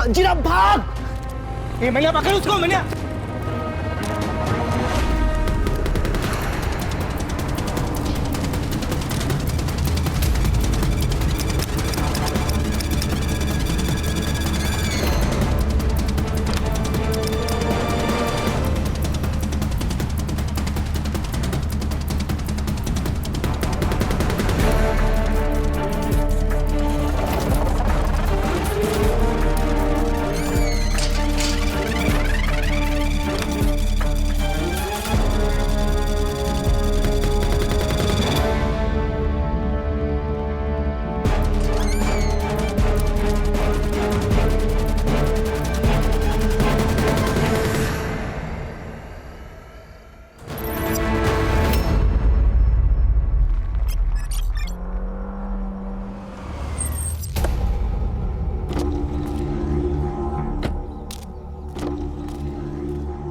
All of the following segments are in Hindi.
जीरा भाग। ये मैंने पकड़ उसको, मैंने।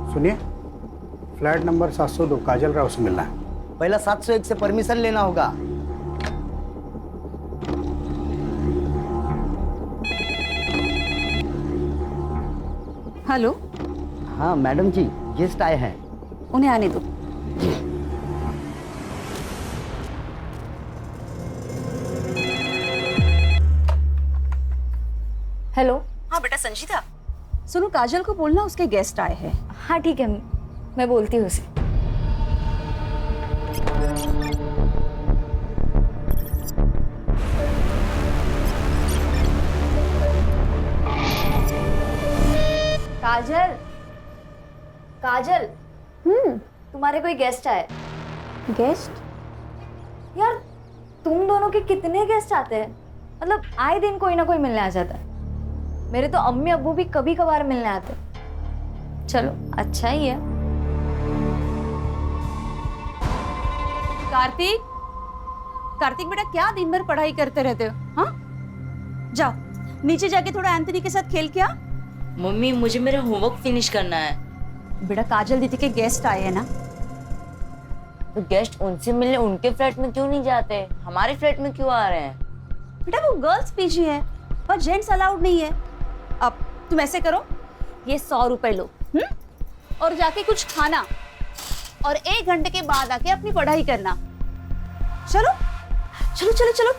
सुनिए, फ्लैट नंबर 702 काजल राव से मिलना है। पहला 701 से परमिशन लेना होगा। हेलो। हाँ मैडम जी, गेस्ट आए हैं। उन्हें आने दो। हेलो। हाँ बेटा संजीता, सुनो काजल को बोलना उसके गेस्ट आए हैं। हाँ ठीक है, मैं बोलती हूँ उसे। काजल, काजल। तुम्हारे कोई गेस्ट आए। गेस्ट? यार तुम दोनों के कितने गेस्ट आते हैं? मतलब आए दिन कोई ना कोई मिलने आ जाता है। मेरे तो अम्मी अब्बू भी कभी कभार मिलने आते। चलो अच्छा ही है। कार्तिक, कार्तिक बेटा क्या दिन भर पढ़ाई करते रहते हो? हाँ, जाओ नीचे जाके थोड़ा एंथनी के साथ खेल के आ। मम्मी मुझे मेरा होमवर्क फिनिश करना है। बेटा काजल दीदी के गेस्ट आए हैं ना। तो गेस्ट उनसे मिलने उनके फ्लैट में क्यों नहीं जाते, हमारे फ्लैट में क्यों आ रहे हैं? बेटा वो गर्ल्स पीजी है और जेंट्स अलाउड नहीं है। अब तुम ऐसे करो, ये 100 रुपए लो और जाके कुछ खाना और 1 घंटे के बाद आके अपनी पढ़ाई करना। चलो चलो चलो चलो।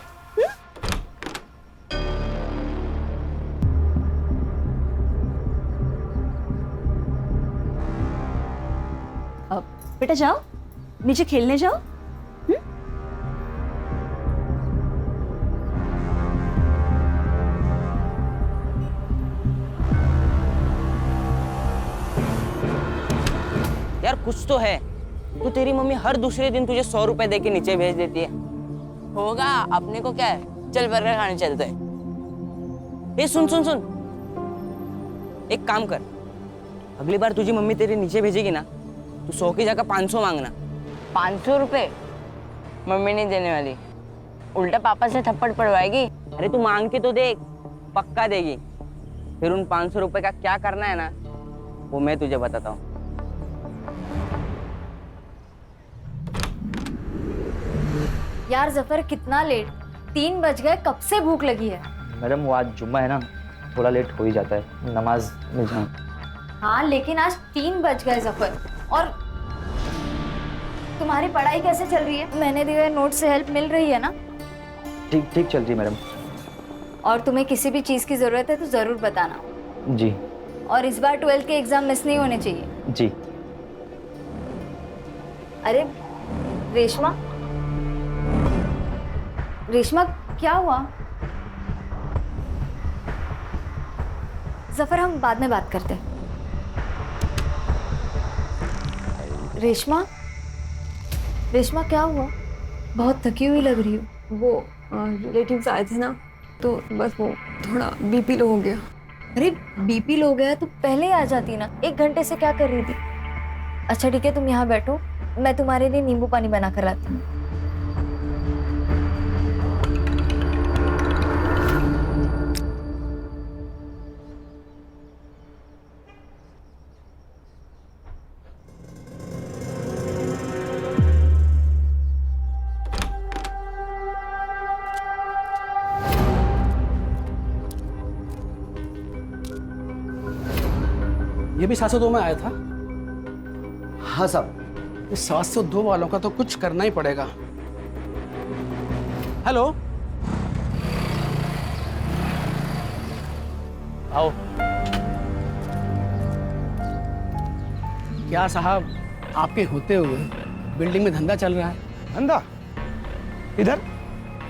अब बेटा जाओ नीचे खेलने जाओ। यार कुछ तो है। तो तेरी मम्मी हर दूसरे दिन तुझे 100 रुपए दे के नीचे भेज देती है। होगा, अपने को क्या है, चल बर्गर खाने चलते हैं। ए सुन सुन सुन, एक काम कर, अगली बार तुझी मम्मी तेरे नीचे भेजेगी ना, तू 100 की जगह 500 मांगना। 500 रुपए मम्मी नहीं देने वाली, उल्टा पापा से थप्पड़ पड़वाएगी। अरे तू मांग के तो देख, पक्का देगी। फिर उन 500 रुपए का क्या करना है ना, वो मैं तुझे बताता हूँ। यार जफर कितना लेट, 3 बज गए, कब से भूख लगी है। मैडम वो आज जुम्मा है ना, थोड़ा लेट हो ही जाता है, नमाज में जाना। हाँ लेकिन आज 3 बज गए जफर। और तुम्हारी पढ़ाई कैसे चल रही है? मैंने दिए हुए नोट से हेल्प मिल रही है ना? ठीक ठीक चल रही है मैडम। और तुम्हें किसी भी चीज़ की ज़रूरत है तो ज़रूर बताना। जी। और इस बार 12th के एग्ज़ाम मिस नहीं होने चाहिए। जी। अरे रेशमा, रेशमा क्या हुआ? जफर हम बाद में बात करते हैं। रेशमा, रेशमा क्या हुआ? बहुत थकी हुई लग रही हो। वो रिलेटिव्स आए थे ना, तो बस वो थोड़ा बीपी लो हो गया। अरे बीपी लो गया तो पहले ही आ जाती ना, 1 घंटे से क्या कर रही थी? अच्छा ठीक है, तुम यहाँ बैठो, मैं तुम्हारे लिए नींबू पानी बना कर लाती हूँ। ये भी 702 में आया था। हाँ साहब। इस 702 वालों का तो कुछ करना ही पड़ेगा। हेलो, आओ। क्या साहब, आपके होते हुए बिल्डिंग में धंधा चल रहा है? धंधा इधर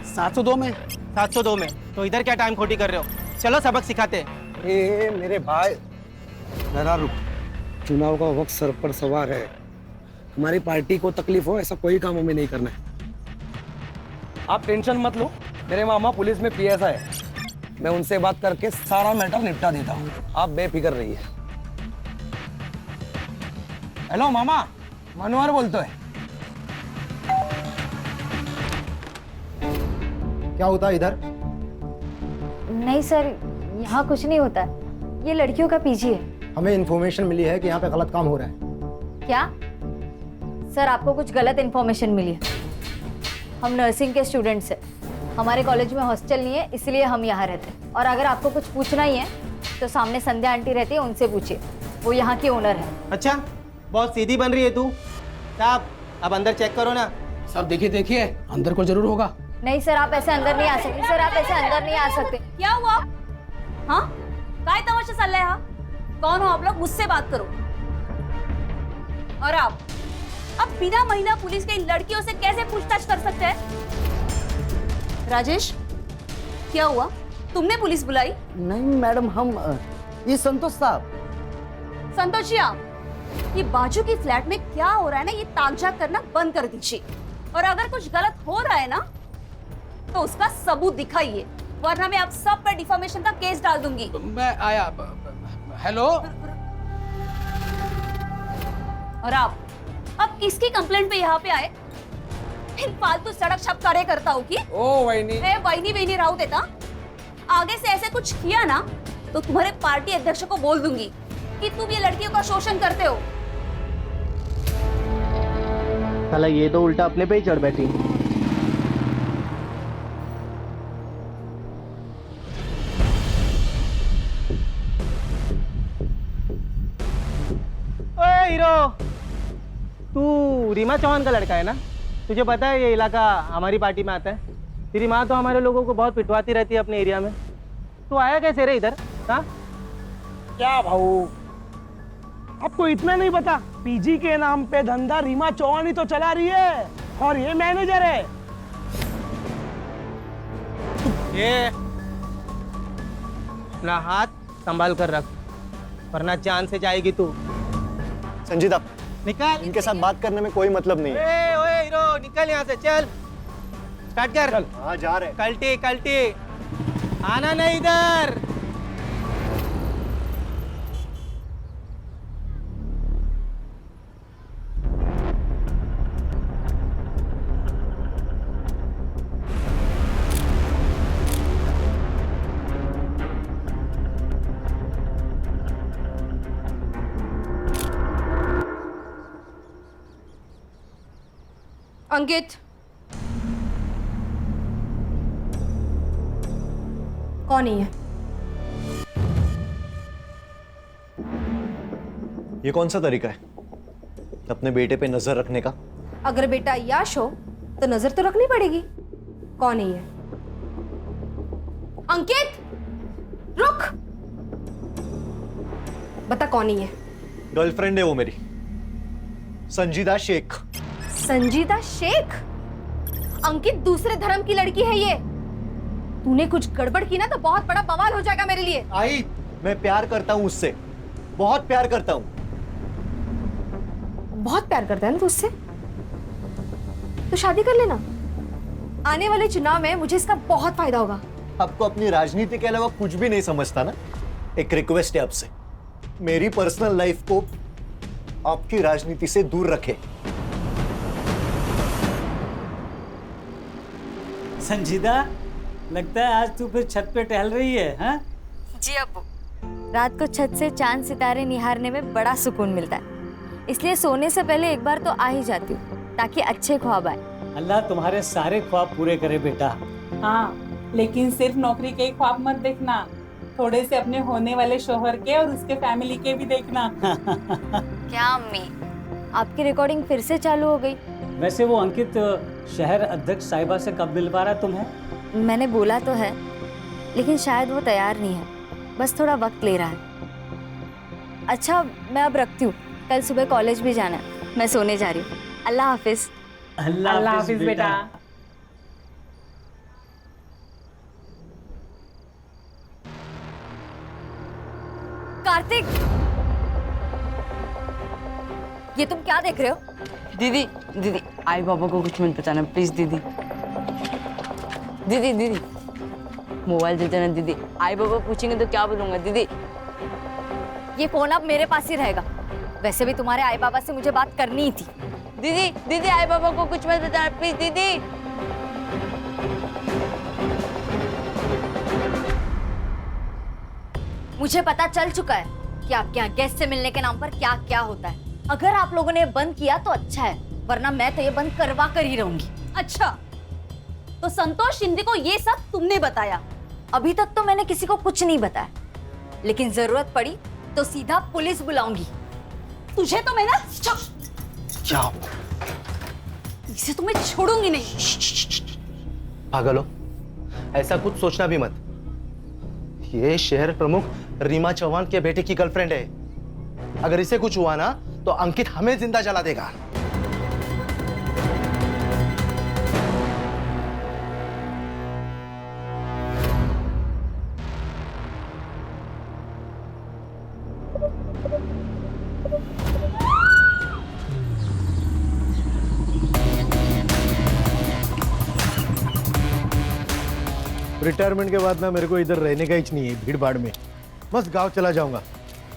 702 में। 702 में तो इधर क्या टाइम खोटी कर रहे हो? चलो सबक सिखाते। ए मेरे भाई, जरा रुक। चुनाव का वक्त सर पर सवार है। हमारी पार्टी को तकलीफ हो ऐसा कोई काम हमें नहीं करना है। आप टेंशन मत लो, मेरे मामा पुलिस में पीएसआई है। मैं उनसे बात करके सारा मैटर निपटा देता हूँ, आप बेफिक्र रहिए। हेलो मामा, मनोहर बोलते है। क्या होता है इधर? नहीं सर, यहाँ कुछ नहीं होता है। ये लड़कियों का पीजी है। हमें इन्फॉर्मेशन मिली है कि यहाँ पे गलत काम हो रहा है। क्या सर, आपको कुछ गलत इन्फॉर्मेशन मिली है? हम नर्सिंग के स्टूडेंट्स हैं। हमारे कॉलेज में हॉस्टल नहीं है, इसलिए हम यहाँ रहते हैं। और अगर आपको कुछ पूछना ही है तो सामने संध्या आंटी रहती है, उनसे पूछिए। वो यहाँ की ओनर है। अच्छा, बहुत सीधी बन रही है तू। साहब अब अंदर चेक करो ना। सब देखिए देखिए, अंदर को जरूर होगा। नहीं सर, आप ऐसे अंदर नहीं आ सकते। सर आप ऐसे अंदर नहीं आ सकते। क्या हुआ? हाँ, काय तमाशा चल रहा है? हाँ, कौन हो आप लोग? मुझसे बात करो। और आप बिना महिला पुलिस के इन लड़कियों से कैसे पूछताछ कर सकते हैं? राजेश, क्या हुआ? तुमने पुलिस बुलाई? नहीं मैडम, हम ये संतोष साहब। संतोषिया, ये बाजू की फ्लैट में क्या हो रहा है ना, ये ताकझाक करना बंद कर दीजिए। और अगर कुछ गलत हो रहा है ना तो उसका सबूत दिखाइए, वरना मैं आप सब पर डिफॉर्मेशन का केस डाल दूंगी। मैं आया। हेलो। और आप अब किसकी कंप्लेंट पे यहाँ पे आए? इन फालतू सड़क छप करे करता हूँ कि? ओ वहीनी, वहीनी राहू देता। आगे से ऐसे कुछ किया ना तो तुम्हारे पार्टी अध्यक्ष को बोल दूंगी कि तुम ये लड़कियों का शोषण करते हो। साला ये तो उल्टा अपने पे ही चढ़ बैठी। ओए हीरो, तू रीमा चौहान का लड़का है ना? तुझे पता है ये इलाका हमारी पार्टी में आता है। तेरी माँ तो हमारे लोगों को बहुत पिटवाती रहती है अपने एरिया में। तू आया कैसे रे इधर? हाँ, क्या भाऊ, आपको इतना नहीं पता? पीजी के नाम पे धंधा रीमा चौहान ही तो चला रही है, और ये मैनेजर है। ये अपना हाथ संभाल कर रख, वरना जान से जाएगी तू। संजीदा, निकल। इनके साथ बात करने में कोई मतलब नहीं है। ओए हीरो, निकल यहाँ से, चल स्टार्ट कर। हाँ जा रहे। कल्टी कल्टी, आना नहीं इधर। अंकित, कौन ही है? ये कौन सा तरीका है अपने बेटे पे नजर रखने का? अगर बेटा याश हो तो नजर तो रखनी पड़ेगी। कौन ही है? अंकित, रुक। बता कौन ही है? गर्लफ्रेंड है वो मेरी, संजीदा शेख। संजीदा शेख? अंकित, दूसरे धर्म की लड़की है ये। तूने कुछ गड़बड़ की ना तो बहुत बड़ा बवाल हो जाएगा मेरे लिए। आई, मैं प्यार करता हूँ उससे, बहुत प्यार करता हूँ। बहुत प्यार करता है ना तू उससे? तो शादी कर लेना। आने वाले चुनाव में मुझे इसका बहुत फायदा होगा। आपको अपनी राजनीति के अलावा कुछ भी नहीं समझता ना? एक रिक्वेस्ट है आपसे, मेरी पर्सनल लाइफ को आपकी राजनीति से दूर रखे। संजीदा, लगता है आज तू फिर छत पे टहल रही है, हाँ? जी अब्बू, रात को छत से चांद सितारे निहारने में बड़ा सुकून मिलता है, इसलिए सोने से पहले एक बार तो आ ही जाती हूँ ताकि अच्छे ख्वाब आए। अल्लाह तुम्हारे सारे ख्वाब पूरे करे बेटा। हाँ, लेकिन सिर्फ नौकरी के ही ख्वाब मत देखना, थोड़े से अपने होने वाले शोहर के और उसके फैमिली के भी देखना। क्या अम्मी, आपकी रिकॉर्डिंग फिर से चालू हो गई? वैसे वो अंकित शहर अध्यक्ष साहिबा से कब मिल पा रहा है तुम्हें? मैंने बोला तो है, लेकिन शायद वो तैयार नहीं है, बस थोड़ा वक्त ले रहा है। अच्छा, मैं अब रखती हूँ, कल सुबह कॉलेज भी जाना है। मैं सोने जा रही हूँ। अल्लाह हाफिज। अल्लाह हाफिज बेटा। कार्तिक, ये तुम क्या देख रहे हो? दीदी दीदी आई बाबा को कुछ मत बताना प्लीज दीदी। दीदी दीदी मोबाइल दे देना दीदी, आई बाबा पूछेंगे तो क्या बोलूंगा दीदी। ये फोन अब मेरे पास ही रहेगा। वैसे भी तुम्हारे आई बाबा से मुझे बात करनी ही थी। दीदी दीदी आई बाबा को कुछ मत बताना प्लीज दीदी। मुझे पता चल चुका है कि आपके यहाँ गेस्ट से मिलने के नाम पर क्या क्या होता है। अगर आप लोगों ने बंद किया तो अच्छा है, वरना मैं तो ये बंद करवा कर ही रहूंगी। अच्छा, तो संतोष शिंदे को ये सब तुमने बताया? अभी तक तो मैंने किसी को कुछ नहीं बताया, लेकिन जरूरत पड़ी तो सीधा पुलिस बुलाऊंगी। तुझे तो मैं ना क्या इसे तो मैं छोड़ूंगी नहीं। पागल हो, ऐसा कुछ सोचना भी मत। ये शहर प्रमुख रीमा चौहान के बेटे की गर्लफ्रेंड है। अगर इसे कुछ हुआ ना तो अंकित हमें जिंदा जला देगा। रिटायरमेंट के बाद ना मेरे को इधर रहने का ही नहीं है, भीड़ भाड़ में बस गांव चला जाऊंगा।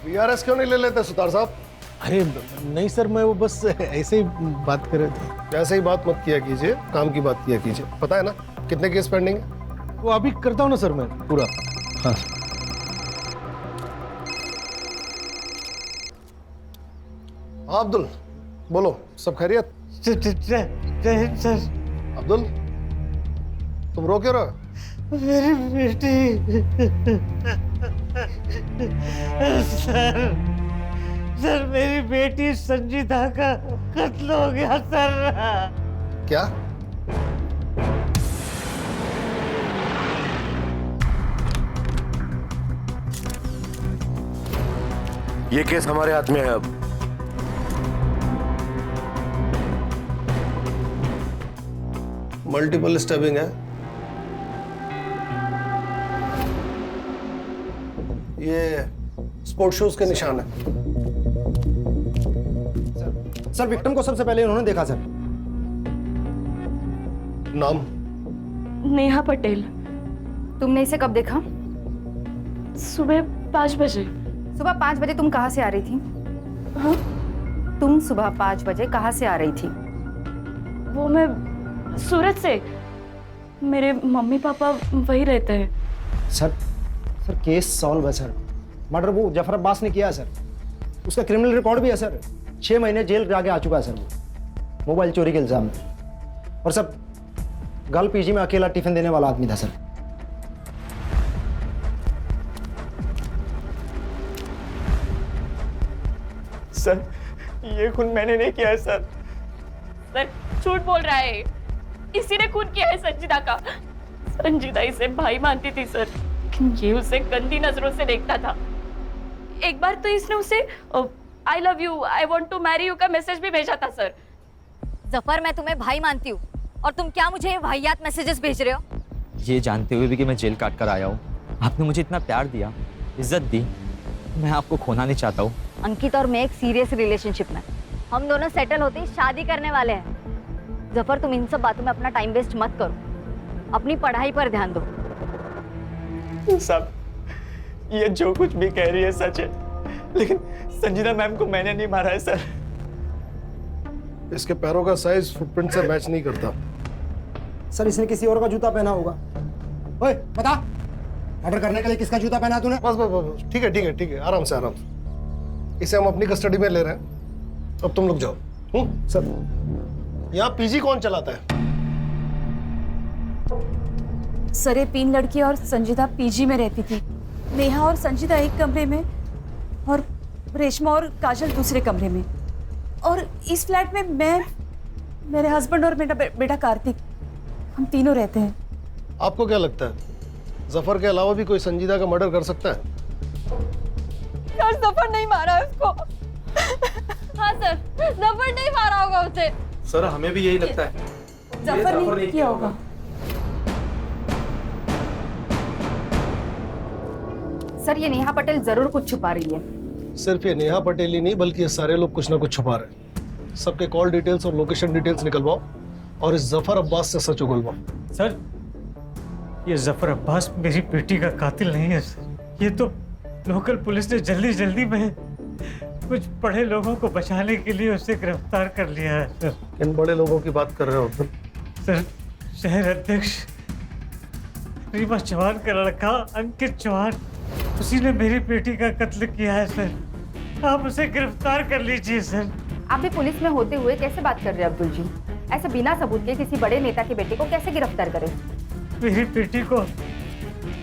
वीआरएस क्यों नहीं ले लेते सुतार साहब? अरे नहीं सर, मैं वो बस ऐसे ही बात कर रहे थे। ऐसे ही बात मत किया कीजिए, काम की बात किया कीजिए। पता है ना कितने केस पेंडिंग है? वो अभी करता हूँ ना सर मैं पूरा। हाँ हाँ अब्दुल बोलो, सब खैरियत? सर अब्दुल तुम रो क्यों रहे? मेरी बेटी सर मेरी बेटी संजीता का कत्ल हो गया सर। क्या? ये केस हमारे हाथ में है अब। मल्टीपल स्टैबिंग है। ये स्पोर्ट शूज के निशान है। सर विक्टिम को सबसे पहले उन्होंने देखा सर। नाम? नेहा पटेल। तुमने इसे कब देखा? सुबह 5 बजे। सुबह 5 बजे तुम कहाँ से आ रही थी? हाँ? तुम सुबह 5 बजे कहाँ से आ रही थी? वो मैं सूरत से। मेरे मम्मी पापा वही रहते हैं। सर केस सॉल्व है सर। मर्डर वो जफर अब्बास ने किया है सर। उसका क्रिमिनल रिकॉर्ड भी है सर। 6 महीने जेल जाके आ चुका है सर वो, मोबाइल चोरी के इल्जाम में। और सर गर्ल पीजी में अकेला टिफिन देने वाला आदमी था सर। सर ये खून मैंने नहीं किया है सर। सर झूठ बोल रहा है, इसी ने खून किया है संजीदा का। संजीदा इसे भाई मानती थी सर, लेकिन ये उसे गंदी नजरों से देखता था। एक बार तो इसने उसे I love you, I want to marry you का मैसेज भी भेजा था सर। जफर, मैं तुम्हें भाई मानती हूँ और तुम क्या मुझे वाहियात मैसेजेस भेज रहे हो? ये जानते हुए भी कि मैं जेल काट कर आया हूँ, आपने मुझे इतना प्यार दिया, इज्जत दी, मैं आपको खोना नहीं चाहता हूँ। अंकित और मैं एक सीरियस रिलेशनशिप में, हम दोनों सेटल होते ही शादी करने वाले हैं। जफर, तुम इन सब बातों में अपना टाइम वेस्ट मत करो, अपनी पढ़ाई पर ध्यान दो। सब ये जो कुछ भी कह रही है सच है, लेकिन संजीदा मैम को मैंने नहीं मारा है सर। इसके पैरों का साइज फुटप्रिंट से मैच नहीं करता। सर इसने किसी और का जूता पहना होगा। ओए बता, मर्डर करने के लिए किसका जूता पहना तूने? बस बस बस, ठीक है, आराम से आराम से। इसे हम अपनी कस्टडी में ले रहे हैं, अब तुम लोग जाओ। सर यहाँ पीजी कौन चलाता है? सर ये 3 लड़की और संजीदा पीजी में रहती थी। नेहा और संजीदा एक कमरे में और रेशमा और काजल दूसरे कमरे में, और इस फ्लैट में मैं, मेरे हस्बैंड और मेरा बेटा कार्तिक, हम तीनों रहते हैं। आपको क्या लगता है जफर के अलावा भी कोई संजीदा का मर्डर कर सकता है? यार जफर नहीं मारा है उसको। हाँ सर, जफर नहीं मारा होगा उसे। सर हमें भी यही लगता है। जफर नहीं किया होगा। सर ये नेहा पटेल जरूर कुछ छुपा रही है। सिर्फ ये नेहा पटेल ही नहीं बल्कि ये सारे लोग कुछ ना कुछ छुपा रहे हैं। सबके कॉल डिटेल्स और लोकेशन डिटेल्स निकलवाओ और इस जफर अब्बास से सच उगलवाओ। सर ये जफर अब्बास मेरी बेटी का कातिल नहीं है सर। ये तो लोकल पुलिस ने जल्दी जल्दी में कुछ बड़े लोगों को बचाने के लिए उसे गिरफ्तार कर लिया है सर। किन बड़े लोगों की बात कर रहे हो अब्दुल? सर शहर अध्यक्ष रीमा चौहान का लड़का अंकित चौहान, उसी ने मेरी बेटी का कत्ल किया है सर। आप उसे गिरफ्तार कर लीजिए सर। आप भी पुलिस में होते हुए कैसे बात कर रहे हैं अब्दुल जी? ऐसे बिना सबूत के किसी बड़े नेता के बेटे को कैसे गिरफ्तार करें? मेरी बेटी को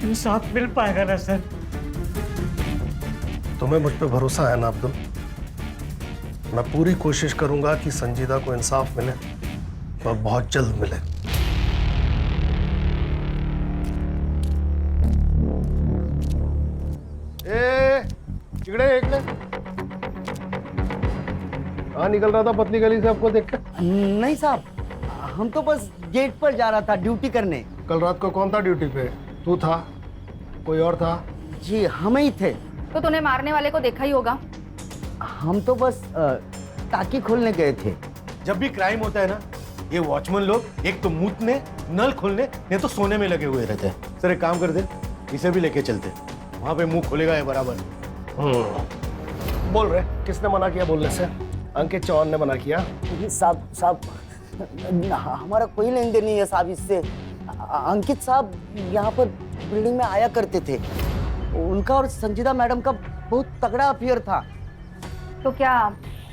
इंसाफ मिल पाएगा ना सर? तुम्हें मुझ पे भरोसा है ना अब्दुल? मैं पूरी कोशिश करूंगा कि संजीदा को इंसाफ मिले और बहुत जल्द मिले। इकड़े कहाँ निकल रहा था पतली गली से आपको देख के? नहीं साहब, हम तो बस गेट पर जा रहा था ड्यूटी करने। कल रात को कौन था ड्यूटी पे? तू था? कोई और था? जी हम ही थे। तो तूने मारने वाले को देखा ही होगा। हम तो बस टाकी खोलने गए थे। जब भी क्राइम होता है ना, ये वॉचमैन लोग एक तो मूतने, नल खोलने, नहीं तो सोने में लगे हुए रहते हैं। सर एक काम कर दे, इसे भी लेके चलते, वहां पे मुंह खोलेगा ये बराबर। बोल रहे किसने मना किया बोलने से? अंकित चौहान ने मना किया। साहब हमारा कोई लेन देन नहीं है साहब इससे। अंकित साहब यहाँ पर बिल्डिंग में आया करते थे। उनका और संजीदा मैडम का बहुत तगड़ा अफेयर था। तो क्या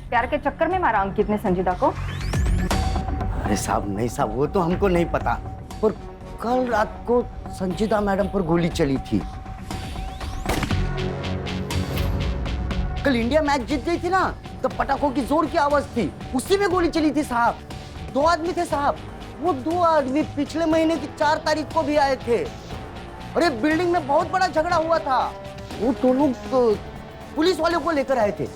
प्यार के चक्कर में मारा अंकित ने संजीदा को? अरे साहब नहीं साहब, वो तो हमको नहीं पता, पर कल रात को संजीदा मैडम पर गोली चली थी। कल इंडिया मैच जीत गई थी ना, तो पटाखों की जोर की आवाज थी, उसी में गोली चली थी साहब। 2 आदमी थे साहब। वो 2 आदमी पिछले महीने की 4 तारीख को भी आए थे। अरे बिल्डिंग में बहुत बड़ा झगड़ा हुआ था। वो 2 लोग पुलिस वालों को लेकर आए थे।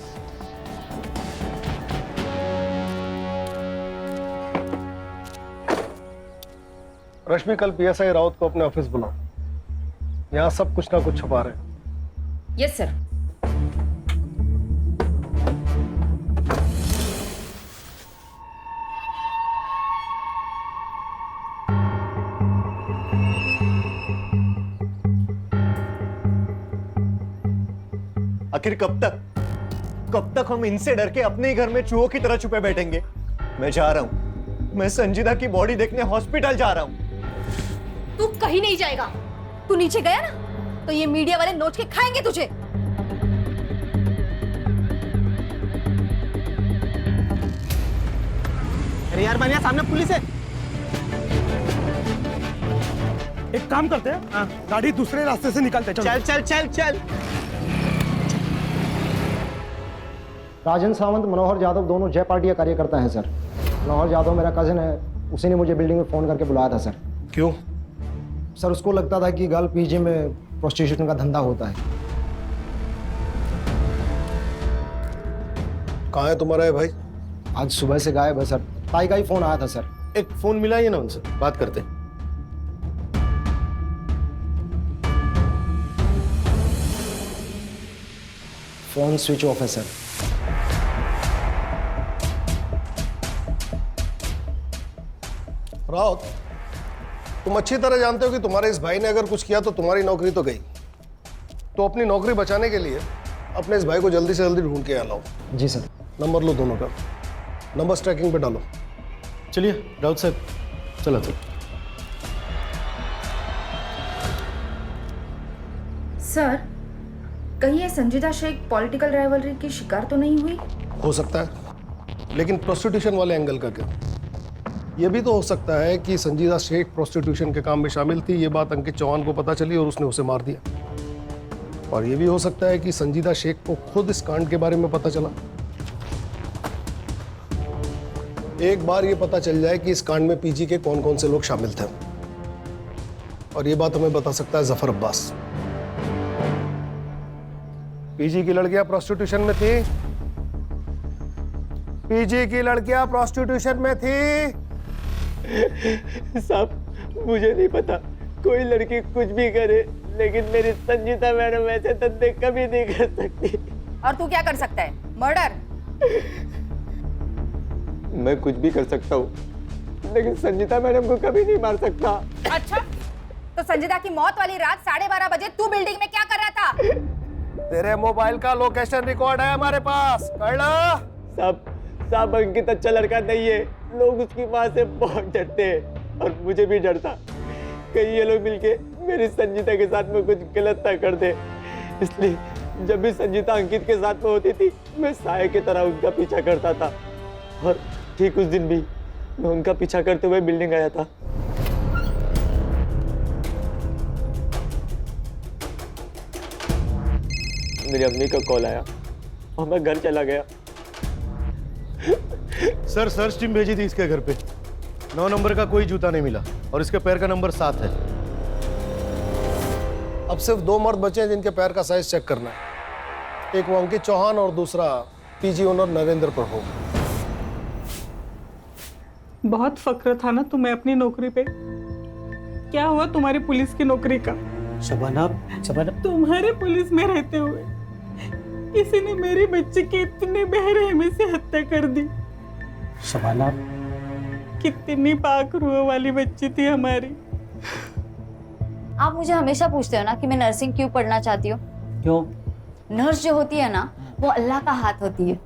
रश्मि कल पीएसआई राउत को अपने ऑफिस बुलाओ। यहाँ सब कुछ ना कुछ छुपा रहे हैं। Yes sir. आखिर कब तक हम इनसे डर के अपने ही घर में चूहों की तरह छुपे बैठेंगे? मैं जा रहा हूं, मैं संजीदा की बॉडी देखने हॉस्पिटल जा रहा हूं। तू कहीं नहीं जाएगा। तू नीचे गया ना तो ये मीडिया वाले नोच के खाएंगे तुझे। अरे यार बनिया, सामने पुलिस है। एक काम करते हैं, गाड़ी दूसरे रास्ते से निकालते हैं। चल चल चल चल। राजन सावंत, मनोहर यादव दोनों जय पार्टी का कार्यकर्ता हैं सर। मनोहर यादव मेरा कजिन है, उसी ने मुझे बिल्डिंग में फ़ोन करके बुलाया था सर। क्यों? सर उसको लगता था कि गर्ल पीजी में प्रोस्टिट्यूशन का धंधा होता है। कहाँ है तुम्हारा है भाई? आज सुबह से गायब है सर। ताई का ही फ़ोन आया था सर। एक फोन मिलाइए ना उनसे, बात करते हैं। फ़ोन स्विच ऑफ है सर। राउत, तुम अच्छी तरह जानते हो कि तुम्हारे इस भाई ने अगर कुछ किया तो तुम्हारी नौकरी तो गई। तो अपनी नौकरी बचाने के लिए अपने इस भाई को जल्दी से जल्दी ढूंढ के यहाँ लाओ। जी सर। नंबर लो दोनों का, नंबर ट्रैकिंग पे डालो। चलिए राउत साहब, चलो चलो। सर कहीं ये संजीदा शेख पॉलिटिकल राइवलरी की शिकार तो नहीं हुई? हो सकता है, लेकिन प्रोस्टिट्यूशन वाले एंगल का क्या? ये भी तो हो सकता है कि संजीदा शेख प्रोस्टिट्यूशन के काम में शामिल थी, ये बात अंकित चौहान को पता चली और उसने उसे मार दिया। और ये भी हो सकता है कि संजीदा शेख को खुद इस कांड के बारे में पता चला। एक बार ये पता चल जाए कि इस कांड में पीजी के कौन कौन से लोग शामिल थे, और ये बात हमें बता सकता है जफर अब्बास। पीजी की लड़कियां प्रोस्टिट्यूशन में थी। पीजी की लड़कियां प्रोस्टिट्यूशन में थी। साहब मुझे नहीं पता, कोई लड़की कुछ भी करे, लेकिन मेरी संजीता मैडम ऐसे धंधे कभी नहीं कर सकती। और तू क्या कर सकता है? मर्डर? मैं कुछ भी कर सकता हूँ, लेकिन संजीता मैडम को कभी नहीं मार सकता। अच्छा, तो संजीता की मौत वाली रात 12:30 बजे तू बिल्डिंग में क्या कर रहा था? तेरे मोबाइल का लोकेशन रिकॉर्ड है हमारे पास, कर लो। साहब अंकित अच्छा लड़का नहीं है, लोग उसकी माँ से बहुत डरते हैं और मुझे भी डरता। कहीं ये लोग मिलके मेरी संजीता के साथ में कुछ गलत ना कर दे, इसलिए जब भी संजीता अंकित के साथ में होती थी मैं साये की तरह उनका पीछा करता था, और ठीक उस दिन भी मैं उनका पीछा करते हुए बिल्डिंग आया था। मेरी अम्मी का कॉल आया और मैं घर चला गया। सर सर्च टीम भेजी थी इसके घर पे, 9 नंबर का कोई जूता नहीं मिला और इसके पैर का नंबर 7 है। अब सिर्फ 2 मर्द बचे हैं जिनके पैर का साइज चेक करना है। एक वो अंकित चौहान और दूसरा पीजी ओनर नरेंद्र प्रभु। बहुत फक्र था ना तुम्हें अपनी नौकरी पे। क्या हुआ तुम्हारी पुलिस की नौकरी का? शबाना तुम्हारे पुलिस में रहते हुए किसी ने मेरी बच्ची की इतनी बेरहमी से हत्या कर दी। शबाना, कितनी पाक रूह वाली बच्ची थी हमारी। आप मुझे हमेशा पूछते हो ना कि मैं नर्सिंग क्यों पढ़ना चाहती हूँ। क्यों? नर्स जो होती है ना, वो अल्लाह का हाथ होती है।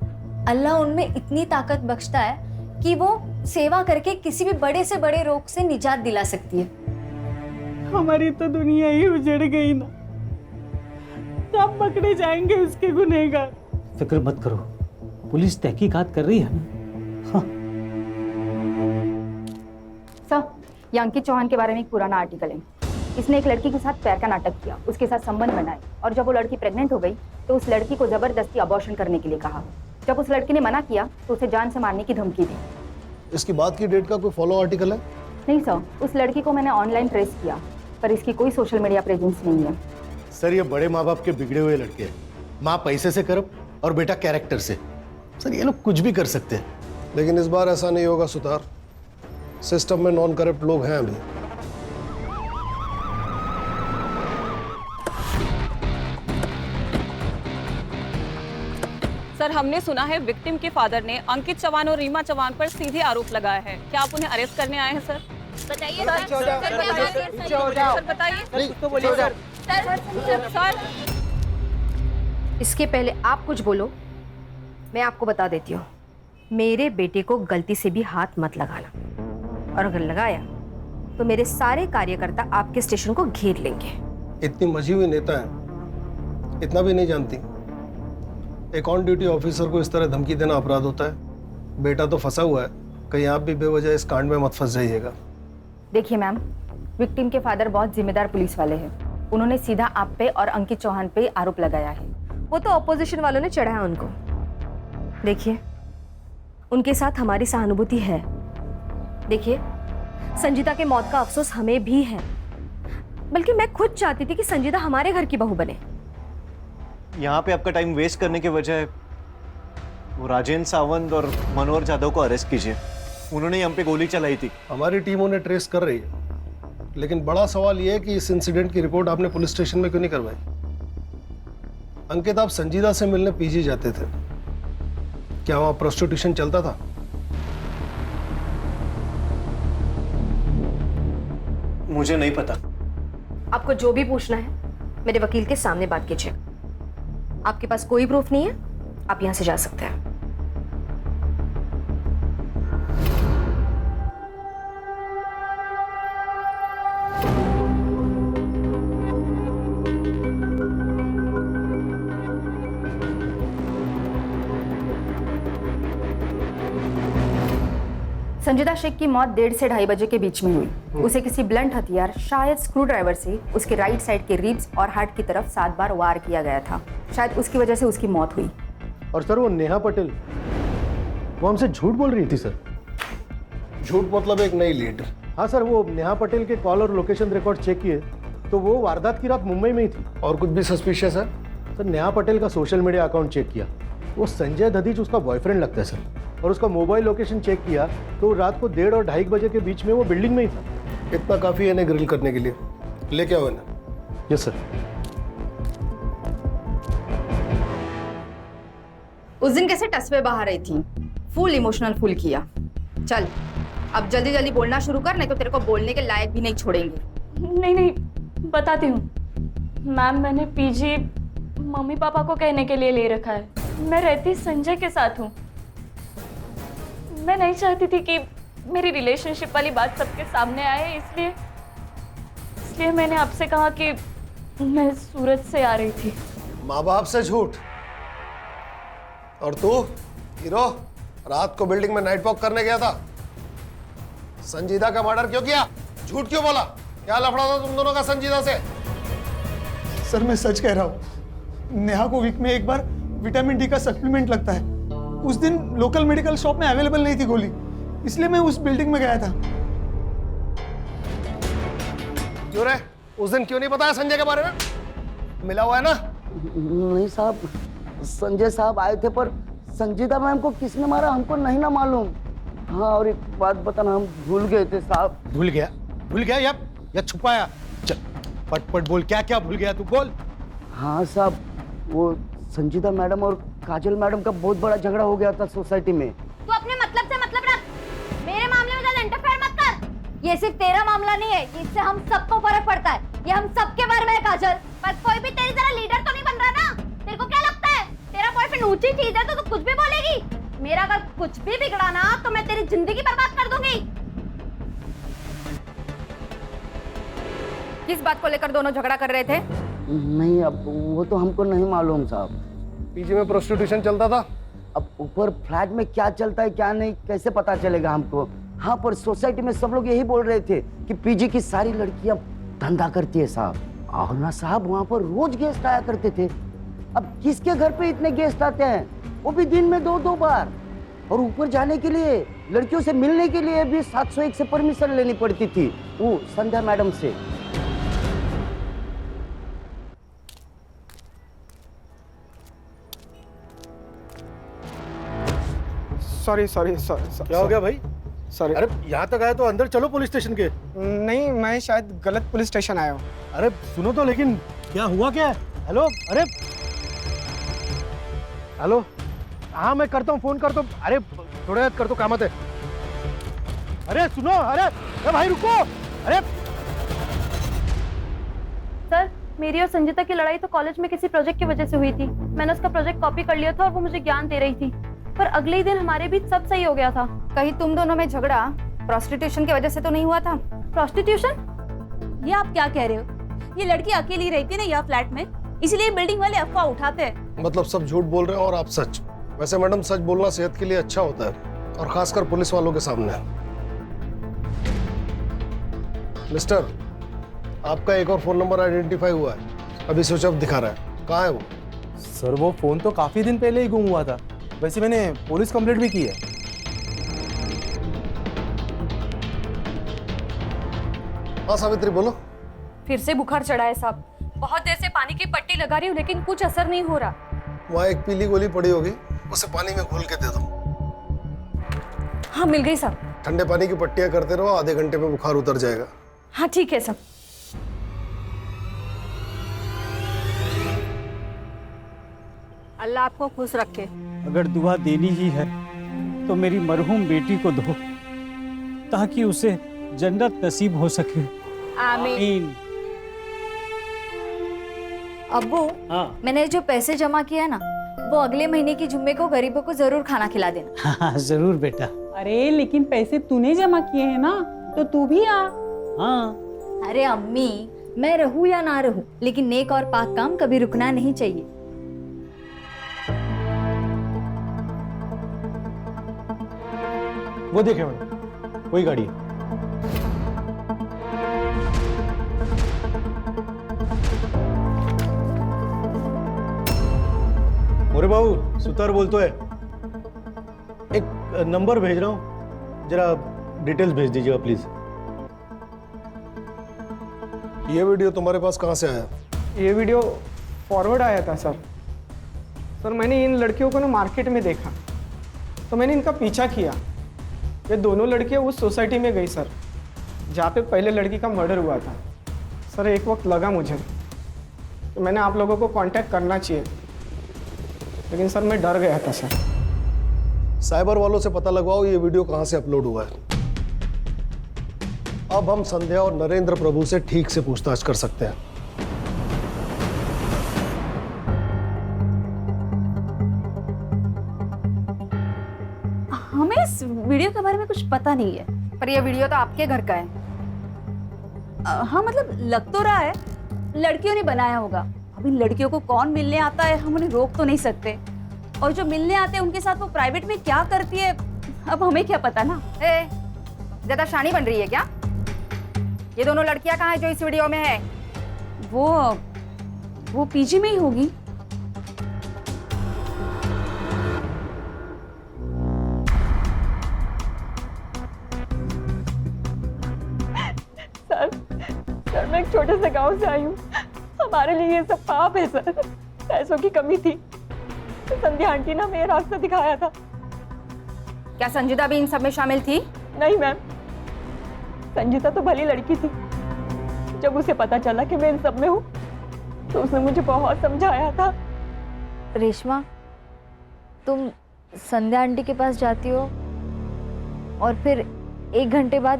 अल्लाह उनमें इतनी ताकत बख्शता है कि वो सेवा करके किसी भी बड़े से बड़े रोग से निजात दिला सकती है। हमारी तो दुनिया ही उजड़ गई ना, कब पकड़े जाएंगे उसके गुनहगार? फिक्र मत करो, पुलिस तहकीकात कर रही है ना। हाँ। सर, ये अंकित चौहान के बारे में एक पुराना आर्टिकल है। इसने एक लड़की के साथ प्यार का नाटक किया, उसके साथ संबंध बनाए, और जब वो लड़की प्रेग्नेंट हो गई तो उस लड़की को जबरदस्ती अबॉर्शन करने के लिए कहा। जब उस लड़की ने मना किया तो उसे जान से मारने की धमकी दी। इसकी बात की डेट का कोई फॉलो आर्टिकल है? नहीं सर, उस लड़की को मैंने ऑनलाइन ट्रेस किया, पर इसकी कोई सोशल मीडिया प्रेजेंस नहीं है। सर ये बड़े माँ बाप के बिगड़े हुए लड़के हैं। माँ पैसे से करप और बेटा कैरेक्टर से। सर ये लोग कुछ भी कर सकते हैं। लेकिन इस बार ऐसा नहीं होगा सुतार, सिस्टम में नॉन करप्ट लोग हैं अभी। सर हमने सुना है विक्टिम के फादर ने अंकित चौहान और रीमा चौहान पर सीधे आरोप लगाया है। क्या आप उन्हें अरेस्ट करने आए हैं सर? बताइए सर, बताइए सर। इसके पहले आप कुछ बोलो, मैं आपको बता देती हूँ, मेरे बेटे को गलती से भी हाथ मत लगाना, और अगर लगाया तो मेरे सारे कार्यकर्ता आपके स्टेशन को घेर लेंगे। इतनी मजी हुई नेता है, इतना भी नहीं जानती। एक ऑन ड्यूटी ऑफिसर को इस तरह धमकी देना अपराध होता है। बेटा तो फंसा हुआ है, कहीं आप भी बेवजह इस कांड में मत फंस जाइएगा। देखिए मैम, विक्टिम के फादर बहुत जिम्मेदार पुलिस वाले हैं। उन्होंने सीधा आप पे और अंकित चौहान पे आरोप लगाया है। वो तो ऑपोजिशन वालों ने चढ़ाया उनको। देखिए, उनके साथ हमारी सहानुभूति है। देखिए, संजीता के मौत का अफसोस हमें भी है, बल्कि मैं खुद चाहती थी कि संजीता हमारे घर की बहू बने। यहाँ पे आपका टाइम वेस्ट करने के बजाय वो राजेंद्र सावंत और मनोहर जाधव को अरेस्ट कीजिए। उन्होंने हम पे गोली चलाई थी। हमारी टीम उन्हें ट्रेस कर रही है, लेकिन बड़ा सवाल यह है कि इस इंसिडेंट की रिपोर्ट आपने पुलिस स्टेशन में क्यों नहीं करवाई? अंकित, आप संजीदा से मिलने पीजी जाते थे, क्या वहां प्रोस्टिट्यूशन चलता था? मुझे नहीं पता। आपको जो भी पूछना है मेरे वकील के सामने बात कीजिए। आपके पास कोई प्रूफ नहीं है, आप यहां से जा सकते हैं। संजीदा शेख की मौत 1:30 से 2:30 बजे के बीच में हुई। उसे किसी ब्लंट हथियार शायद स्क्रू ड्राइवर से उसके राइट साइड के रिब्स और हार्ट की तरफ 7 बार वार किया गया था। शायद उसकी वजह से उसकी मौत हुई। और सर वो नेहा पटेल, वो हमसे झूठ बोल रही थी सर। झूठ मतलब एक नई लीड। हाँ सर, वो नेहा पटेल के कॉल और लोकेशन रिकॉर्ड चेक किए तो वो वारदात की रात मुंबई में ही थी। और कुछ भी सस्पिशियस है? सर नेहा पटेल का सोशल मीडिया अकाउंट चेक किया, वो संजय दधीच उसका बॉयफ्रेंड लगता है सर। और उसका मोबाइल लोकेशन चेक किया तो रात को 1:30 और 2:30 बजे के बीच में वो बिल्डिंग में ही था। इतना काफी है इन्हें ग्रिल करने के लिए। लेके आओ इन्हें। Yes sir. उस दिन कैसे टसवे बहा रही थी, फुल इमोशनल फुल किया। चल अब जल्दी जल्दी बोलना शुरू कर, नहीं तो तेरे को बोलने के लायक भी नहीं छोड़ेंगे। नहीं, बताती हूँ मैम। मैंने पीजी मम्मी पापा को कहने के लिए ले रखा है। मैं रहती संजय के साथ हूँ। मैं नहीं चाहती थी कि मेरी रिलेशनशिप वाली बात सबके सामने आए, इसलिए मैंने आपसे कहा कि मैं सूरत से आ रही थी। माँ बाप से झूठ। और तू हीरो रात को बिल्डिंग में नाइट वॉक करने गया था। संजीदा का मर्डर क्यों किया? झूठ क्यों बोला? क्या लफड़ा था तुम दोनों का संजीदा से? सर मैं सच कह रहा हूँ। नेहा को वीक में एक बार विटामिन डी का सप्लीमेंट लगता है। उस दिन लोकल मेडिकल शॉप में अवेलेबल नहीं थी गोली, इसलिए मैं उस बिल्डिंग में गया था। क्यों रे? उस दिन क्यों नहीं बताया संजय के बारे में? मिला हुआ है ना? नहीं साहब, संजय साहब आए थे पर संजीदा मैम को किसने मारा हमको नहीं ना मालूम। हाँ, और एक बात बताना, हम भूल गए थे साहब। भूल गया या छुपाया? चल पट बोल, क्या क्या भूल गया तू, बोल। हाँ साहब, वो संजीदा मैडम और काजल मैडम का बहुत बड़ा झगड़ा हो गया था सोसाइटी में। तू अपने मतलब से मतलब रख, मेरे मामले में ज्यादा इंटरफेयर मत कर। ये सिर्फ तेरा मामला नहीं है, इससे हम सबको फर्क पड़ता है। ये हम सबके बारे में है काजल। पर कोई भी तेरी तरह लीडर तो नहीं बन रहा ना। तेरे को क्या लगता है तेरा बॉयफ्रेंड ऊंची चीज है तो तू कुछ भी बोलेगी? मेरा अगर कुछ भी बिगड़ा ना तो मैं तेरी जिंदगी बर्बाद कर दूंगी। किस बात को लेकर दोनों झगड़ा कर रहे थे? नहीं, अब वो तो हमको नहीं मालूम साहब। पीजी में प्रोस्टिट्यूशन चलता था। अब ऊपर फ्लैट में क्या चलता है क्या नहीं कैसे पता चलेगा हमको? हाँ, पर सोसाइटी में सब लोग यही बोल रहे थे कि पीजी की सारी लड़कियां धंधा करती है साहब। और ना साहब, वहाँ पर रोज गेस्ट आया करते थे। अब किसके घर पे इतने गेस्ट आते हैं, वो भी दिन में 2-2 बार। और ऊपर जाने के लिए, लड़कियों से मिलने के लिए भी 701 से परमिशन लेनी पड़ती थी, वो संध्या मैडम से। सॉरी। क्या हो गया भाई? सॉरी। अरे यहाँ तक आया तो अंदर चलो पुलिस स्टेशन के। नहीं, मैं शायद गलत पुलिस स्टेशन आया हूँ। अरे सुनो तो, लेकिन क्या हुआ क्या है? हेलो, अरे हेलो, हाँ मैं करता हूँ, फोन करता हूँ। अरे थोड़ा याद कर दो, कामत है। अरे सुनो, अरे भाई रुको। अरे सर, मेरी और संजीता की लड़ाई तो कॉलेज में किसी प्रोजेक्ट की वजह से हुई थी। मैंने उसका प्रोजेक्ट कॉपी कर लिया था और वो मुझे ज्ञान दे रही थी, पर अगले ही दिन हमारे बीच सब सही हो गया था। कहीं तुम दोनों में झगड़ा प्रोस्टिट्यूशन की वजह से तो नहीं हुआ था? प्रोस्टिट्यूशन? ये आप क्या कह रहे हो? ये लड़की अकेली रहती ना यह फ्लैट में, इसलिए बिल्डिंग वाले अफवाह उठाते हैं। मतलब सब झूठ बोल रहे हैं और आप सच। वैसे मैडम, सच बोलना सेहत के लिए अच्छा होता है, और खासकर पुलिस वालों के सामने। मिस्टर, आपका एक और फोन नंबर आइडेंटिफाई हुआ है, अभी स्विच ऑफ दिखा रहा है। कहाँ है वो? सर वो फोन तो काफी दिन पहले ही गुम हुआ था। वैसे मैंने पुलिस कंप्लेंट भी की है। हाँ सावित्री, बोलो। फिर से बुखार चढ़ा है साहब। बहुत देर से पानी की पट्टी लगा रही हूँ लेकिन कुछ असर नहीं हो रहा। वहाँ एक पीली गोली पड़ी होगी, उसे पानी में घोल के दे दो। हाँ मिल गई साहब। ठंडे पानी की पट्टियां करते रहो, आधे घंटे में बुखार उतर जाएगा। हाँ ठीक है साहब। अल्लाह आपको खुश रखे। अगर दुआ देनी ही है तो मेरी मरहूम बेटी को दो, ताकि उसे जन्नत नसीब हो सके। आमीन। अब्बू, मैंने जो पैसे जमा किया ना, वो अगले महीने की जुम्मे को गरीबों को जरूर खाना खिला देना। हाँ जरूर बेटा। अरे लेकिन पैसे तूने जमा किए हैं ना, तो तू भी आ। हाँ। अरे अम्मी, मैं रहूं या ना रहूं, लेकिन नेक और पाक काम कभी रुकना नहीं चाहिए। वो देखे मैडम, कोई गाड़ी है? मोरे बाबू सुतार बोलतो है, एक नंबर भेज रहा हूँ, जरा डिटेल्स भेज दीजिएगा प्लीज। ये वीडियो तुम्हारे पास कहाँ से आया? ये वीडियो फॉरवर्ड आया था सर। सर मैंने इन लड़कियों को ना मार्केट में देखा, तो मैंने इनका पीछा किया। ये दोनों लड़कियां उस सोसाइटी में गई सर, जहाँ पे पहले लड़की का मर्डर हुआ था। सर एक वक्त लगा मुझे तो मैंने आप लोगों को कांटेक्ट करना चाहिए, लेकिन सर मैं डर गया था सर। साइबर वालों से पता लगवाओ ये वीडियो कहाँ से अपलोड हुआ है। अब हम संध्या और नरेंद्र प्रभु से ठीक से पूछताछ कर सकते हैं। हमें इस वीडियो के बारे में कुछ पता नहीं है। पर ये वीडियो तो आपके घर का है। हाँ मतलब लग तो रहा है लड़कियों ने बनाया होगा। अभी लड़कियों को कौन मिलने आता है हम उन्हें रोक तो नहीं सकते, और जो मिलने आते हैं उनके साथ वो प्राइवेट में क्या करती है अब हमें क्या पता ना। ज्यादा शानी बन रही है क्या? ये दोनों लड़कियां कहाँ है जो इस वीडियो में है? वो पीजी में ही होगी। सर मैं एक छोटे से गांव से आई हूँ, हमारे लिए ये सब पाप है सर। पैसों की कमी थी, संध्या आंटी ने हमें रास्ता दिखाया था। क्या संजीदा भी इन सब में शामिल थी? नहीं मैम, संजीता तो भली लड़की थी। जब उसे पता चला कि मैं इन सब में हूँ तो उसने मुझे बहुत समझाया था। रेशमा, तुम संध्या आंटी के पास जाती हो और फिर 1 घंटे बाद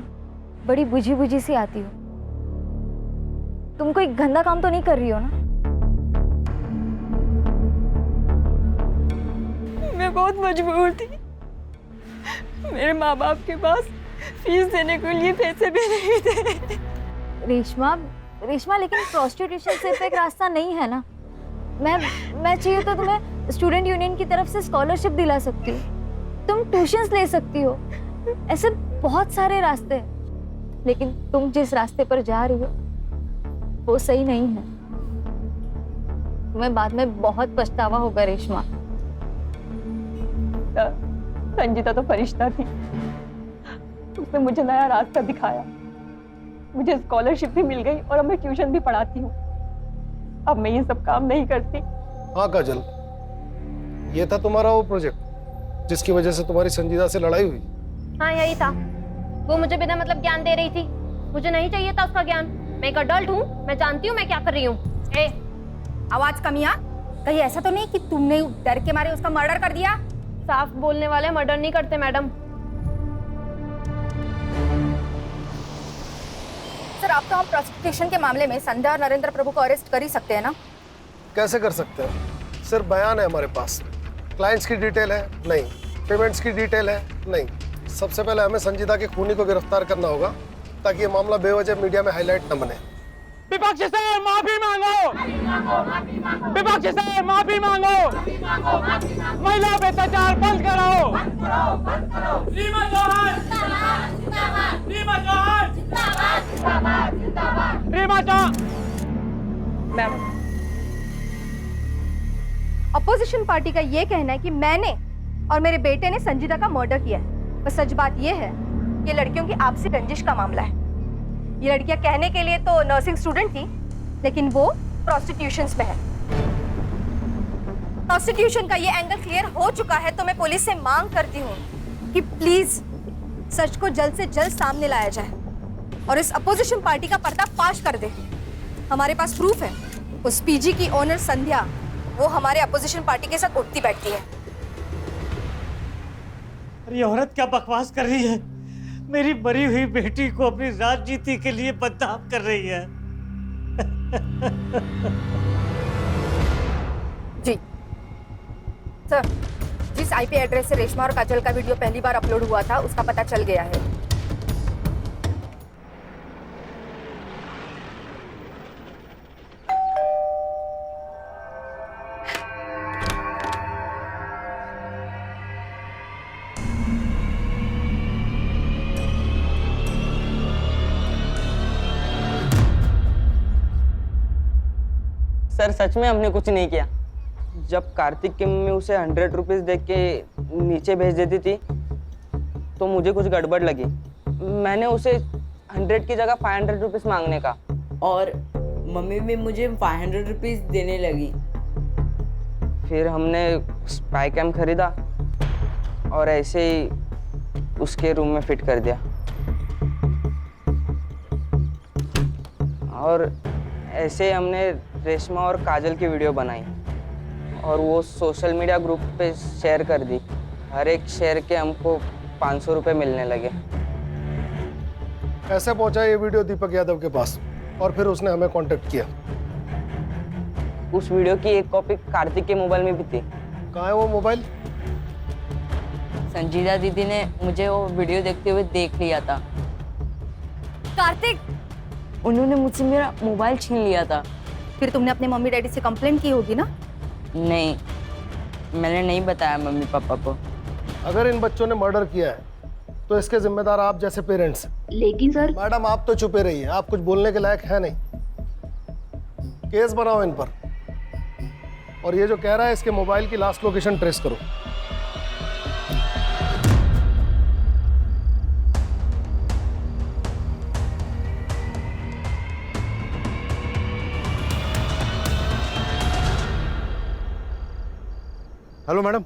बड़ी बुझी बुझी सी आती हो। तुम कोई गंदा काम तो नहीं कर रही हो ना? मैं बहुत मजबूर थी, मेरे माँ बाप के पास फीस देने के लिए पैसे भी नहीं थे। रेशमा लेकिन प्रोस्टिट्यूशन सिर्फ एक रास्ता नहीं है ना। मैं चाहिए तो तुम्हें स्टूडेंट यूनियन की तरफ से स्कॉलरशिप दिला सकती हूँ, तुम ट्यूशंस ले सकती हो, ऐसे बहुत सारे रास्ते हैं। लेकिन तुम जिस रास्ते पर जा रही हो वो सही नहीं है। तुम्हें बाद में बहुत पछतावा होगा रेशमा। संजीता तो फरिश्ता थी, उसने मुझे नया रास्ता दिखाया, मुझे स्कॉलरशिप भी मिल गई और अब मैं ट्यूशन भी पढ़ाती हूँ। अब मैं ये सब काम नहीं करती। हाँ काजल, ये था तुम्हारा वो प्रोजेक्ट जिसकी वजह से तुम्हारी संजीदा से लड़ाई हुई? हाँ यही था। वो मुझे बिना मतलब ज्ञान दे रही थी, मुझे नहीं चाहिए था उसका ज्ञान। मैं एक अडल्ट हूँ, मैं जानती हूँ मैं क्या कर रही हूँ। आवाज कमिया, कहीं ऐसा तो नहीं कि तुमने डर के मारे उसका मर्डर कर दिया? साफ बोलने वाले मर्डर नहीं करते मैडम। सर अब तो हम प्रोसिक्यूशन के मामले में संध्या और नरेंद्र प्रभु को अरेस्ट कर ही सकते हैं ना? कैसे कर सकते हैं? सिर्फ बयान है हमारे पास, क्लाइंट्स की डिटेल है नहीं, पेमेंट्स की डिटेल है नहीं। सबसे पहले हमें संजीदा के खूनी को गिरफ्तार करना होगा ताकि ये मामला बेवजह मीडिया में हाईलाइट न बने। विपक्ष से माफी मांगो, विपक्ष से माफी मांगो, महिला पे अत्याचार बंद कराओ। Reema Chauhan, Reema Chauhan, Reema Chauhan. Ma'am, opposition party का ये कहना है कि मैंने और मेरे बेटे ने संजीदा का मर्डर किया है। पर सच बात ये है कि लड़कियों की आपसी रंजिश का मामला है। ये लड़कियां कहने के लिए तो नर्सिंग स्टूडेंट थी, लेकिन वो प्रोस्टिट्यूशन में है। प्रोस्टिट्यूशन का ये एंगल क्लियर हो चुका है, तो मैं पुलिस से मांग करती हूँ कि प्लीज सच को जल्द से जल्द सामने लाया जाए और इस अपोजिशन पार्टी का पर्दाफाश कर दे। हमारे पास प्रूफ है, उस पीजी की ओनर संध्या वो हमारे अपोजिशन पार्टी के साथ उठती बैठती है। अरे औरत क्या बकवास कर रही है? मेरी मरी हुई बेटी को अपनी राजनीति के लिए बदनाम कर रही है। जी सर, जिस आईपी एड्रेस से रेशमा और काजल का वीडियो पहली बार अपलोड हुआ था उसका पता चल गया है। सर सच में हमने कुछ नहीं किया। जब कार्तिक की मम्मी उसे 100 रुपीज देख के नीचे भेज देती थी तो मुझे कुछ गड़बड़ लगी। मैंने उसे 100 की जगह 500 रुपीज मांगने का, और मम्मी भी मुझे 500 रुपीज देने लगी। फिर हमने स्पाई कैम खरीदा और ऐसे ही उसके रूम में फिट कर दिया। और ऐसे ही हमने रेशमा और काजल की वीडियो बनाई और वो सोशल मीडिया ग्रुप पे शेयर कर दी। हर एक शेयर के हमको 500 रुपये मिलने लगे। कैसे पहुंचा ये वीडियो दीपक यादव के पास और फिर उसने हमें कांटेक्ट किया? उस वीडियो की एक कॉपी कार्तिक के मोबाइल में भी थी। कहाँ है वो मोबाइल? संजीदा दीदी ने मुझे वो वीडियो देखते हुए देख लिया था। कार्तिक, उन्होंने मुझसे मेरा मोबाइल छीन लिया था। फिर तुमने अपने मम्मी डैडी से कंप्लेंट की होगी ना? नहीं, मैंने नहीं बताया मम्मी पापा को। अगर इन बच्चों ने मर्डर किया है तो इसके जिम्मेदार आप जैसे पेरेंट्स। लेकिन सर। मैडम आप तो चुपे रहिए, आप कुछ बोलने के लायक है नहीं। केस बनाओ इन पर, और ये जो कह रहा है इसके मोबाइल की लास्ट लोकेशन ट्रेस करो। हेलो मैडम,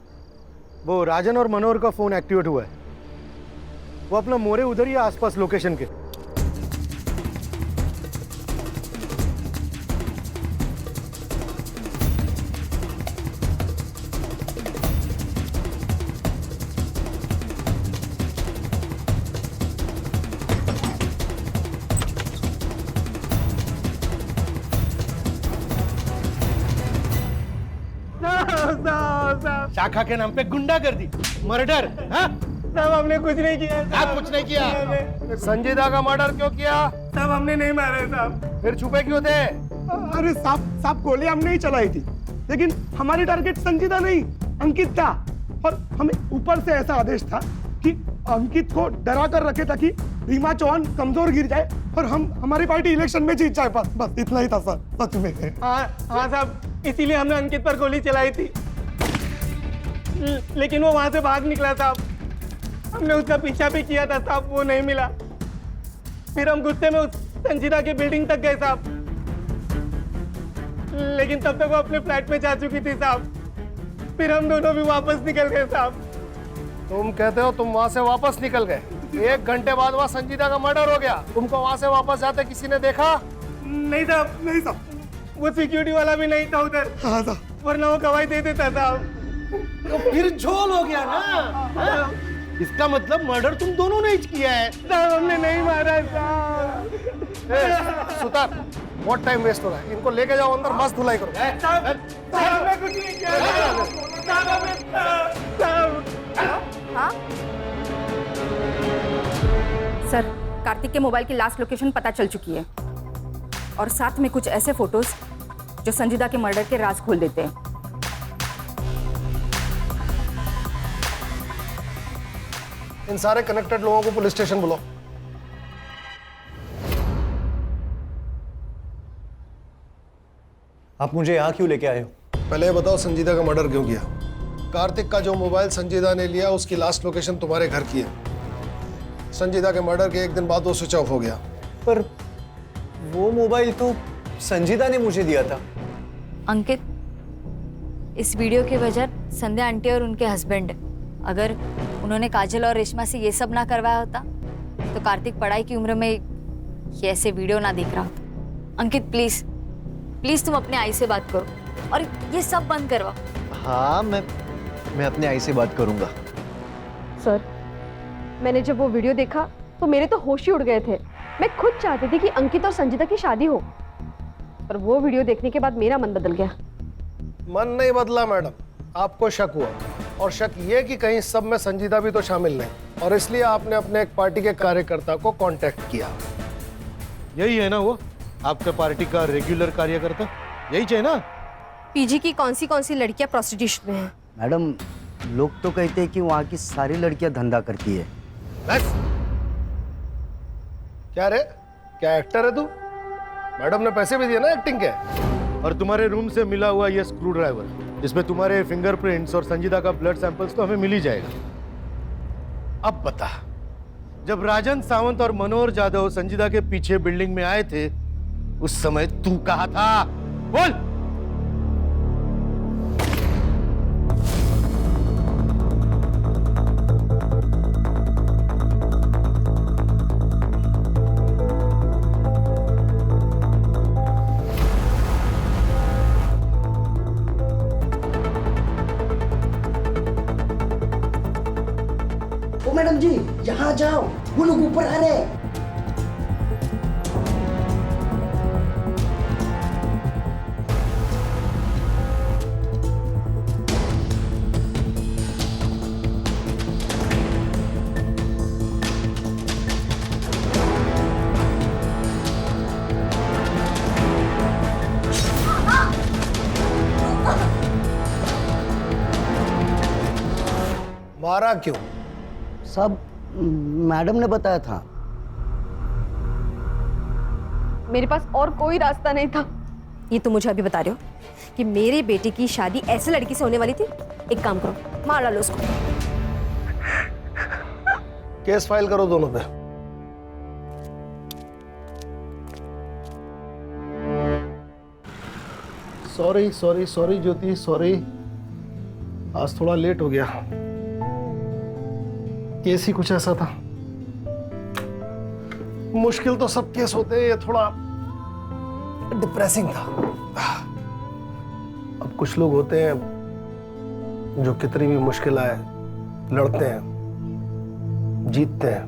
वो राजन और मनोहर का फोन एक्टिवेट हुआ है। वो अपना मोरे उधर ही है आसपास लोकेशन के। शाखा के नाम पे गुंडागर्दी, मर्डर। साहब हमने कुछ नहीं किया। आप कुछ नहीं किया? संजीदा का मर्डर क्यों किया? साहब हमने नहीं मारा है साहब। फिर छुपे क्यों थे? अरे साहब गोली हमने ही चलाई थी, लेकिन हमारी टारगेट संजीदा नहीं अंकित था, और हमें ऊपर से ऐसा आदेश था कि अंकित को डरा कर रखे ताकि रीमा चौहान कमजोर गिर जाए और हमारी पार्टी इलेक्शन में जीत जाए। बस इतना ही था सर, सच में। हाँ साहब, इसीलिए हमने अंकित पर गोली चलाई थी, लेकिन वो वहां से भाग निकला साहब। हमने उसका पीछा भी किया था साहब, वो नहीं मिला। फिर हम गुस्से में उस संजीदा की बिल्डिंग तक गए साहब, लेकिन तब तक वो अपने फ्लैट में जा चुकी थी साहब। फिर हम दोनों भी वापस निकल गए साहब। तुम कहते हो तुम वहां से वापस निकल गए? 1 घंटे बाद वहां संजीदा का मर्डर हो गया। तुमको वहां से वापस जाते किसी ने देखा? नहीं साहब, नहीं साहब, वो सिक्योरिटी वाला भी नहीं था उधर। हाँ साहब, वरना वो गवाही दे देता साहब। तो फिर झोल हो गया ना? इसका मतलब मर्डर तुम दोनों ने ही किया है। साहब हमने नहीं मारा साहब। सुतार, बहुत टाइम वेस्ट हो रहा है, इनको लेके जाओ अंदर, मस्त धुलाई करो। साहब मैं कुछ नहीं किया। हाँ सर, कार्तिक के मोबाइल की लास्ट लोकेशन पता चल चुकी है, और साथ में कुछ ऐसे फोटोज जो संजीदा के मर्डर के राज खोल देते हैं। इन सारे कनेक्टेड लोगों को पुलिस स्टेशन बुलाओ। आप मुझे यहाँ क्यों लेके आए हो? पहले ये बताओ संजीदा का मर्डर क्यों किया? कार्तिक का जो मोबाइल संजीदा ने लिया उसकी लास्ट लोकेशन तुम्हारे घर की है। संजीदा के मर्डर के 1 दिन बाद वो स्विच ऑफ हो गया। पर वो मोबाइल तो संजीदा ने मुझे दिया था। अंकित, इस वीडियो की वजह संध्या आंटी और उनके हस्बैंड। अगर उन्होंने काजल और रेशमा से ये सब ना करवाया होता तो कार्तिक पढ़ाई की उम्र में ये ऐसे वीडियो ना देख रहा होता। अंकित प्लीज प्लीज तुम अपने आई से बात करो और ये सब बंद करवाओ। हाँ, मैं अपने आई से बात करूंगा। सर, मैंने जब वो वीडियो देखा तो मेरे तो होश ही उड़ गए थे। मैं खुद चाहती थी कि अंकित और संजीदा की शादी हो, पर वो वीडियो देखने के बाद मेरा मन बदल गया। मन नहीं बदला मैडम, आपको शक हुआ, और शक ये कि कहीं सब में संजीदा भी तो शामिल नहीं, और इसलिए आपने अपने एक पार्टी के कार्यकर्ता को कांटेक्ट किया। यही है ना वो आपका पार्टी का रेगुलर कार्यकर्ता? यही चाहिए ना? पीजी की कौन सी लड़कियां प्रोस्टिट्यूशन में हैं? मैडम, लोग तो कहते हैं कि वहाँ की सारी लड़कियां धंधा करती है। बस क्या रे, क्या एक्टर है तू? मैडम ने पैसे भी दिए ना एक्टिंग के। और तुम्हारे रूम से मिला हुआ ये स्क्रू ड्राइवर, जिसमें तुम्हारे फिंगरप्रिंट्स और संजीदा का ब्लड सैंपल्स तो हमें मिल ही जाएगा। अब बता, जब राजन सावंत और मनोहर जाधव संजीदा के पीछे बिल्डिंग में आए थे, उस समय तू कहाँ था? बोल। ओ मैडम जी, यहाँ जाओ, वो लोग ऊपर आ रहे हैं। मारा क्यों? सब मैडम ने बताया था। मेरे पास और कोई रास्ता नहीं था। ये तो मुझे अभी बता रहे हो कि मेरी बेटी की शादी ऐसे लड़की से होने वाली थी? एक काम करो, मार डालो उसको। केस फाइल करो दोनों पे। सॉरी सॉरी सॉरी ज्योति, सॉरी, आज थोड़ा लेट हो गया। केस ही कुछ ऐसा था। मुश्किल तो सब केस होते हैं, ये थोड़ा डिप्रेसिंग था। अब कुछ लोग होते हैं जो कितनी भी मुश्किल आए लड़ते हैं, जीतते हैं,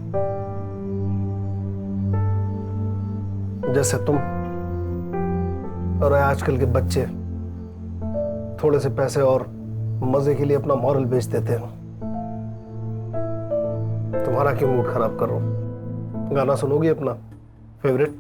जैसे तुम। और आजकल के बच्चे थोड़े से पैसे और मजे के लिए अपना मॉरल बेच देते हैं। तुम्हारा क्यों मूड खराब कर रहा हूं? गाना सुनोगी अपना फेवरेट?